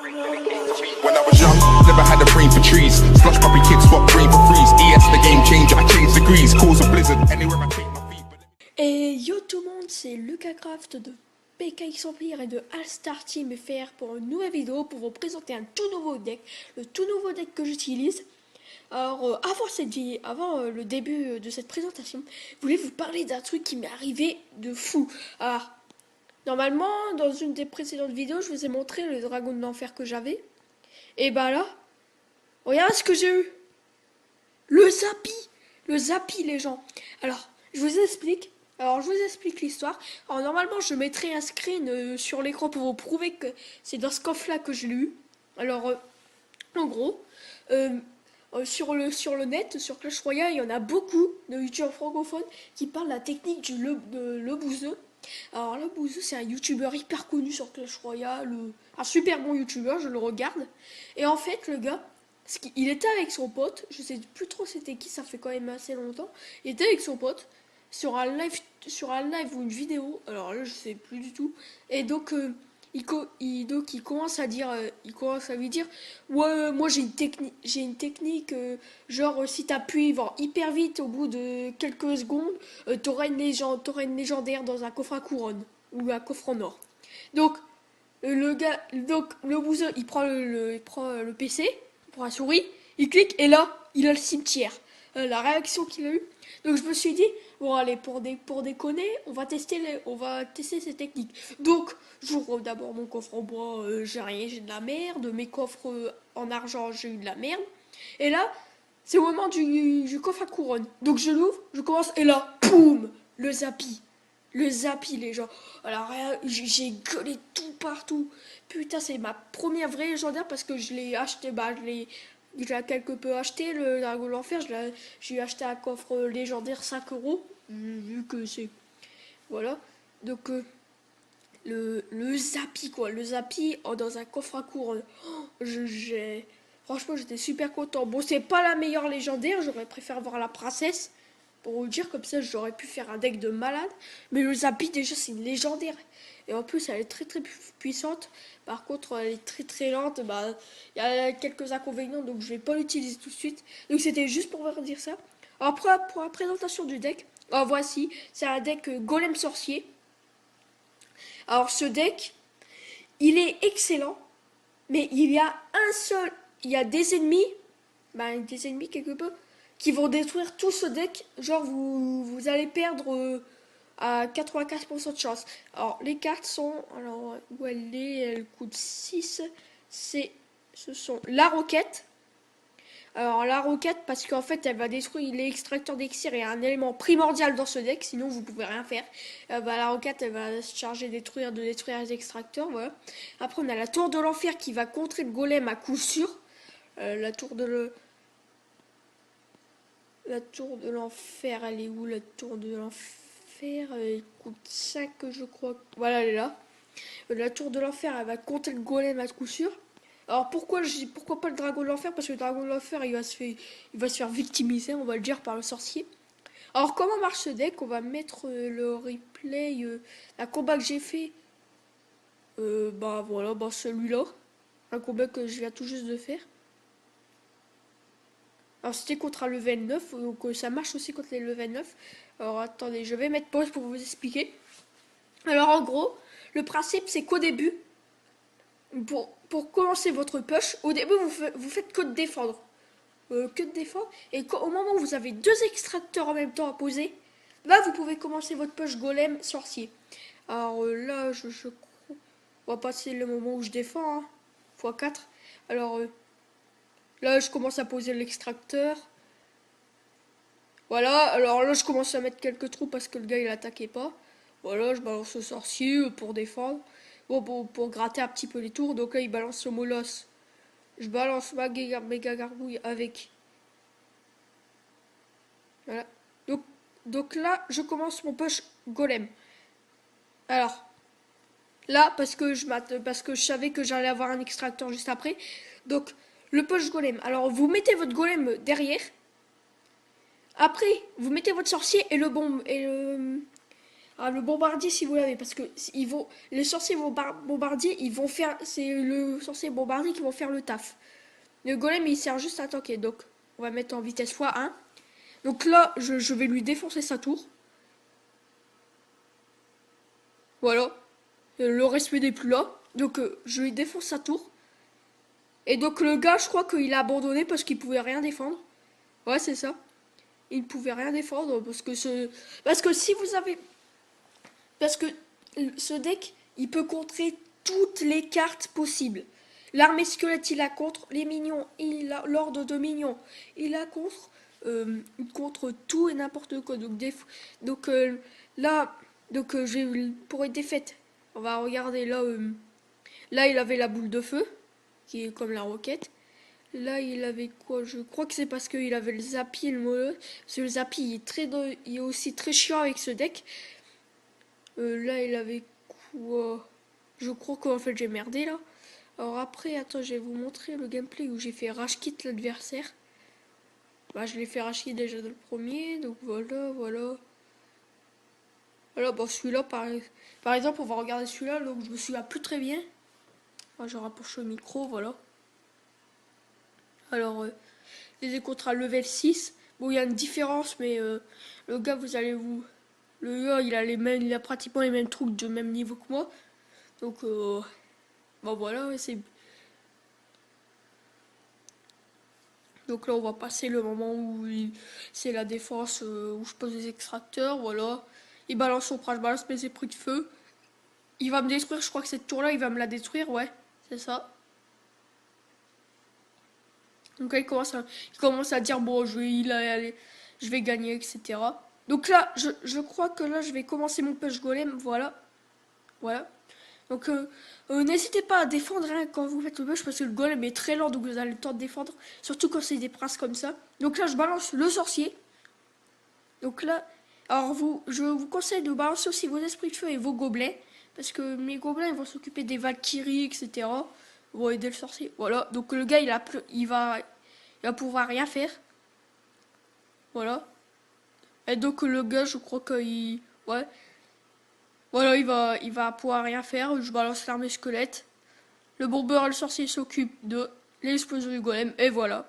When I was young, never had a brain for trees. Slush puppy kids swap brain for freeze. ES the game changer, I change degrees. Cause a blizzard anywhere I take my feet. Et yo tout le monde, c'est Lucacraft de PKX Empire et de All-Star Team FR pour une nouvelle vidéo pour vous présenter un tout nouveau deck, le tout nouveau deck que j'utilise. Alors avant le début de cette présentation, je voulais vous parler d'un truc qui m'est arrivé de fou. Alors, normalement, dans une des précédentes vidéos, je vous ai montré le dragon de l'enfer que j'avais. Et bah là, regarde ce que j'ai eu. Le Zappi les gens. Alors, je vous explique l'histoire. Alors, normalement, je mettrai un screen sur l'écran pour vous prouver que c'est dans ce coffre-là que je l'ai eu. Alors, en gros, sur le net, sur Clash Royale, il y en a beaucoup de youtubeurs francophones qui parlent de la technique de Le Bouzeux. Alors, Le Bouzeux, c'est un youtubeur hyper connu sur Clash Royale, un super bon youtubeur, je le regarde. Et en fait, le gars, il était avec son pote, je sais plus trop c'était qui, ça fait quand même assez longtemps. Il était avec son pote sur un live ou une vidéo, alors là je sais plus du tout. Et donc il commence à lui dire ouais, moi j'ai une technique, genre si t'appuies hyper vite au bout de quelques secondes, t'auras une légendaire dans un coffre à couronne ou un coffre en or. Donc le bouseux il prend le PC, il prend la souris, il clique et là il a le cimetière. La réaction qu'il a eue. Donc je me suis dit, bon allez, pour déconner, on va tester ces techniques. Donc j'ouvre d'abord mon coffre en bois, j'ai rien, j'ai de la merde. Mes coffres en argent, j'ai eu de la merde. Et là, c'est au moment du coffre à couronne. Donc je l'ouvre, je commence, et là, poum, le Zappi les gens. Alors j'ai gueulé tout partout. Putain, c'est ma première vraie légendaire parce que je l'ai acheté, je l'ai quelque peu acheté, le dragon de l'enfer. J'ai acheté un coffre légendaire 5 €. Vu que c'est. Voilà. Donc, le Zappi, quoi. Le Zappi dans un coffre à couronne. Franchement, j'étais super content. Bon, c'est pas la meilleure légendaire. J'aurais préféré voir la princesse. Pour vous le dire, comme ça, j'aurais pu faire un deck de malade. Mais le Zappi, déjà, c'est une légendaire. Et en plus, elle est très très puissante. Par contre, elle est très très lente. Il y a quelques inconvénients, donc je vais pas l'utiliser tout de suite. Donc c'était juste pour vous dire ça. Alors pour la présentation du deck, voici, c'est un deck Golem Sorcier. Alors ce deck, il est excellent, mais il y a des ennemis quelque peu, qui vont détruire tout ce deck. Genre vous allez perdre à 95% de chance. Alors les cartes sont, alors où elle coûte 6. Ce sont la roquette. Alors la roquette, parce qu'en fait elle va détruire les extracteurs d'exir, et un élément primordial dans ce deck, sinon vous pouvez rien faire. La roquette, elle va se charger de détruire les extracteurs, voilà. Après on a la tour de l'enfer qui va contrer le golem à coup sûr. La tour de l'enfer, elle est où la tour de l'enfer? Elle coûte 5, je crois. Voilà, elle est là. La tour de l'enfer, elle va contrer le golem à coup sûr. Alors pourquoi pas le dragon de l'enfer? Parce que le dragon de l'enfer, il va se faire victimiser, on va le dire, par le sorcier. Alors comment marche ce deck? On va mettre le replay d'un combat que j'ai fait. Voilà, celui-là. Un combat que je viens tout juste de faire. Alors c'était contre un level 9, donc ça marche aussi contre les level 9. Alors attendez, je vais mettre pause pour vous expliquer. Alors en gros, le principe c'est qu'au début, pour commencer votre push, au début vous faites que de défendre. Et au moment où vous avez 2 extracteurs en même temps à poser, là vous pouvez commencer votre push golem sorcier. Alors là, je crois, on va passer le moment où je défends, x4. Alors là je commence à poser l'extracteur. Voilà, alors là je commence à mettre quelques trous parce que le gars il attaquait pas. Voilà, je balance le sorcier pour défendre. Bon, pour gratter un petit peu les tours. Donc là il balance le molosse. Je balance ma méga gargouille avec. Voilà. Donc là je commence mon push golem. Alors là parce que je savais que j'allais avoir un extracteur juste après. Donc le push golem. Alors vous mettez votre golem derrière. Après vous mettez votre sorcier et le bombe et le. Ah, le bombardier si vous l'avez, parce que les sorciers bombardiers, ils vont faire, c'est le sorcier bombardier qui vont faire le taf. Le golem il sert juste à tanker, donc on va mettre en vitesse x1. Donc là, je vais lui défoncer sa tour. Voilà. Le respect n'est plus là. Donc je lui défonce sa tour. Et donc le gars, je crois qu'il a abandonné parce qu'il pouvait rien défendre. Ouais, c'est ça. Il ne pouvait rien défendre parce que si vous avez... Parce que ce deck, il peut contrer toutes les cartes possibles. L'armée squelette, il a contre. Les minions, il a l'ordre de minions, il a contre tout et n'importe quoi. Donc là, pour une défaite, on va regarder là. Là, il avait la boule de feu, qui est comme la roquette. Là, il avait quoi? Je crois que c'est parce qu'il avait le Zappy et le Molotov. Parce que le Zappy, il est aussi très chiant avec ce deck. Là, il avait quoi? Je crois qu'en fait, j'ai merdé là. Alors après, attends, je vais vous montrer le gameplay où j'ai fait rage kit l'adversaire. Bah, je l'ai fait rage kit déjà dans le premier, donc voilà. Voilà, bah celui-là, par exemple, on va regarder celui-là, donc je me souviens plus très bien. Je rapproche le micro, voilà. Alors, les contre à level 6. Bon, il y a une différence, mais le gars, le gars, il a pratiquement les mêmes trucs de même niveau que moi. Donc, bon voilà, c'est... Donc là, on va passer le moment où c'est la défense, où je pose les extracteurs, voilà. Il balance son je balance mes esprits de feu. Il va me détruire, je crois que cette tour-là, il va me la détruire, ouais, c'est ça. Donc là, il commence à dire, bon, je vais gagner, etc. Donc là, je crois que là, je vais commencer mon push golem, voilà. Voilà. Donc n'hésitez pas à défendre hein, quand vous faites le push, parce que le golem est très lent, donc vous avez le temps de défendre. Surtout quand c'est des princes comme ça. Donc là, je balance le sorcier. Donc là, alors je vous conseille de balancer aussi vos esprits de feu et vos gobelets. Parce que mes gobelins, ils vont s'occuper des Valkyries, etc. Ils vont aider le sorcier. Voilà. Donc le gars, il va pouvoir rien faire. Voilà. Et donc le gars, je crois qu'il... Ouais. Voilà, il va pouvoir rien faire. Je balance l'armée squelette. Le bombeur et le sorcier s'occupent de l'explosion du golem. Et voilà.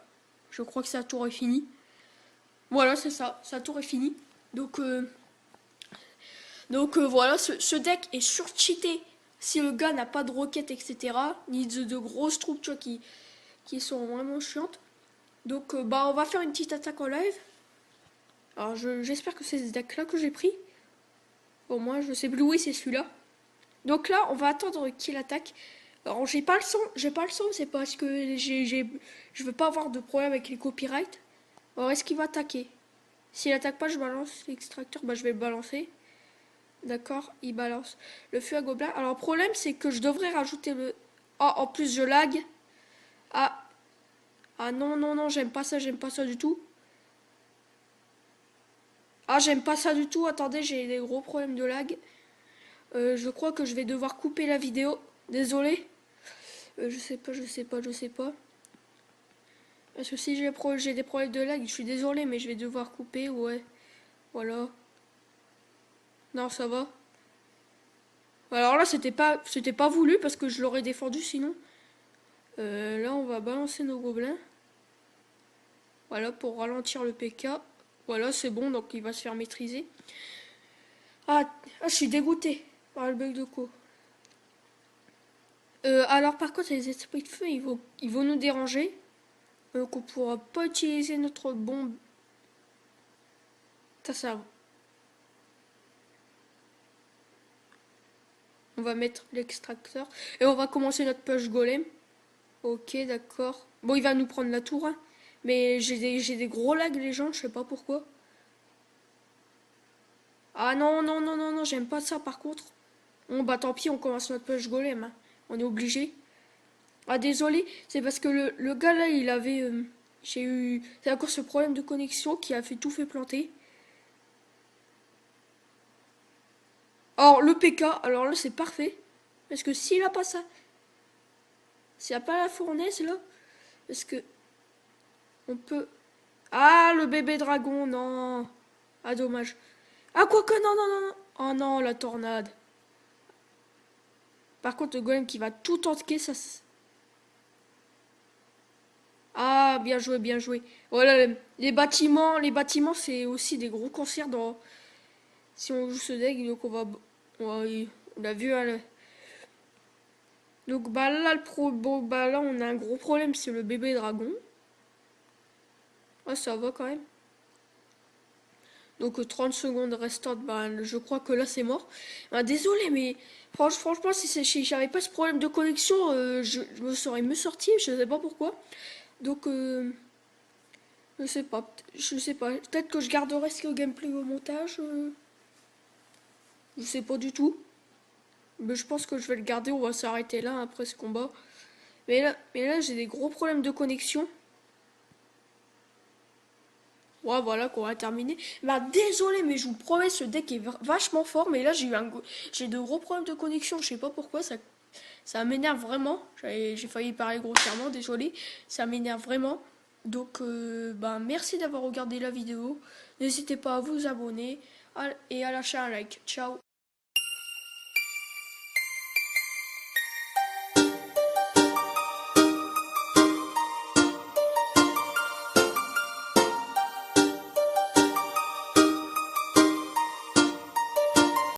Je crois que sa tour est finie. Voilà, c'est ça. Sa tour est finie. Donc voilà, ce deck est surcheaté si le gars n'a pas de roquettes, etc. Ni de grosses troupes, tu vois, qui sont vraiment chiantes. Donc bah on va faire une petite attaque en live. Alors j'espère que c'est ce deck là que j'ai pris. Bon moi je sais plus, oui c'est celui-là. Donc là on va attendre qu'il attaque. Alors j'ai pas le son, c'est parce que je veux pas avoir de problème avec les copyrights. Alors est-ce qu'il va attaquer? S'il attaque pas, je balance l'extracteur, bah je vais le balancer. D'accord, il balance le feu à gobelin. Alors le problème c'est que je devrais rajouter le... Oh, en plus je lag. Ah non, j'aime pas ça du tout. Ah j'aime pas ça du tout, attendez, j'ai des gros problèmes de lag. Je crois que je vais devoir couper la vidéo. Désolé. Je sais pas. Parce que si j'ai des problèmes de lag, je suis désolé, mais je vais devoir couper, ouais. Voilà. Non, ça va. Alors là, c'était pas voulu parce que je l'aurais défendu sinon. Là, on va balancer nos gobelins. Voilà, pour ralentir le PK. Voilà, c'est bon, donc il va se faire maîtriser. Je suis dégoûté par le bug de co. Alors par contre, les esprits de feu, ils vont nous déranger. Donc on pourra pas utiliser notre bombe. Ça. On va mettre l'extracteur. Et on va commencer notre push golem. Ok, d'accord. Bon, il va nous prendre la tour. Hein. Mais j'ai des gros lags, les gens, je sais pas pourquoi. Ah non, j'aime pas ça par contre. Bon, bah tant pis, on commence notre push golem. Hein. On est obligé. Ah, désolé, c'est parce que le gars là, il avait. C'est encore ce problème de connexion qui a tout fait planter. Or, le PK, alors là, c'est parfait. Parce que s'il a pas ça. S'il n'y a pas la fournaise là. Parce que. On peut. Ah, le bébé dragon, non. Ah, dommage. Ah, quoique, non. Oh non, la tornade. Par contre, le golem qui va tout tanker, ça... Ah, bien joué, bien joué. Voilà, les bâtiments, c'est aussi des gros concerts dans... Si on joue ce deck, donc on a vu, hein, donc bah là, là, on a un gros problème, c'est le bébé dragon. Ah, ça va quand même. Donc 30 secondes restantes, bah, je crois que là c'est mort. Bah, désolé, mais franchement, si j'avais pas ce problème de connexion, je me serais mieux sorti, je sais pas pourquoi. Donc je sais pas. Peut-être que je garderai ce gameplay au montage. Je sais pas du tout. Mais je pense que je vais le garder, on va s'arrêter là après ce combat. Mais là j'ai des gros problèmes de connexion. Ouais, voilà qu'on va terminer. Bah, désolé, mais je vous promets, ce deck est vachement fort. Mais là, j'ai de gros problèmes de connexion. Je sais pas pourquoi. Ça m'énerve vraiment. J'ai failli parler grossièrement, désolé. Ça m'énerve vraiment. Donc, bah, merci d'avoir regardé la vidéo. N'hésitez pas à vous abonner et à lâcher un like. Ciao.